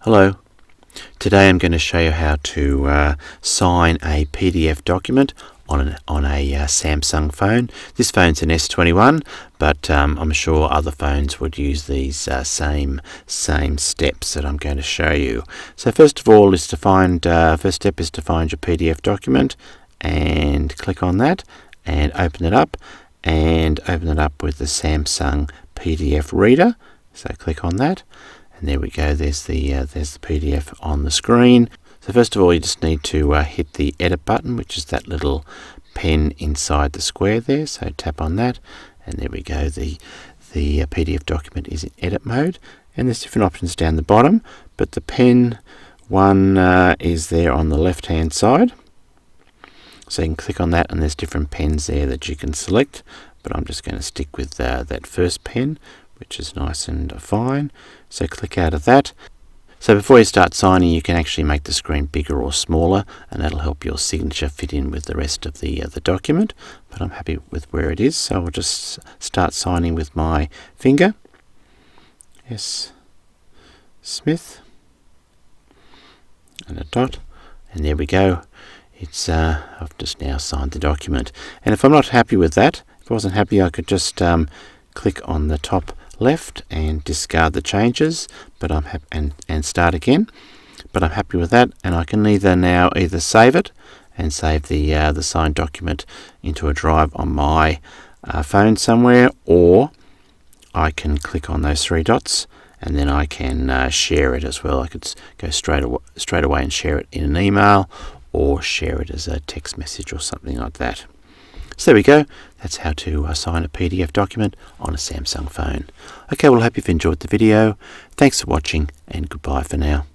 Hello. Today I'm going to show you how to sign a PDF document on a Samsung phone. This phone's an S21, but I'm sure other phones would use these same steps that I'm going to show you. So first of all is to find first step is to find your PDF document and click on that and open it up with the Samsung PDF reader. So click on that. And there we go, there's the PDF on the screen. So first of all, you just need to hit the edit button, which is that little pen inside the square there. So tap on that, and there we go, the PDF document is in edit mode. And there's different options down the bottom, but the pen one is there on the left hand side. So you can click on that, and there's different pens there that you can select, but I'm just going to stick with that first pen, which is nice and fine. So click out of that. So before you start signing, you can actually make the screen bigger or smaller, and that'll help your signature fit in with the rest of the document. But I'm happy with where it is, so I'll just start signing with my finger. S. Smith, and a dot, and there we go. It's I've just now signed the document. And if I'm not happy with that, if I wasn't happy, I could just click on the top left and discard the changes, but I'm happy and start again. But I'm happy with that, and I can either save it and save the signed document into a drive on my phone somewhere, or I can click on those three dots and then I can share it as well. I could go straight away and share it in an email, or share it as a text message or something like that. So there we go. That's how to sign a PDF document on a Samsung phone. Okay, well, I hope you've enjoyed the video. Thanks for watching, and goodbye for now.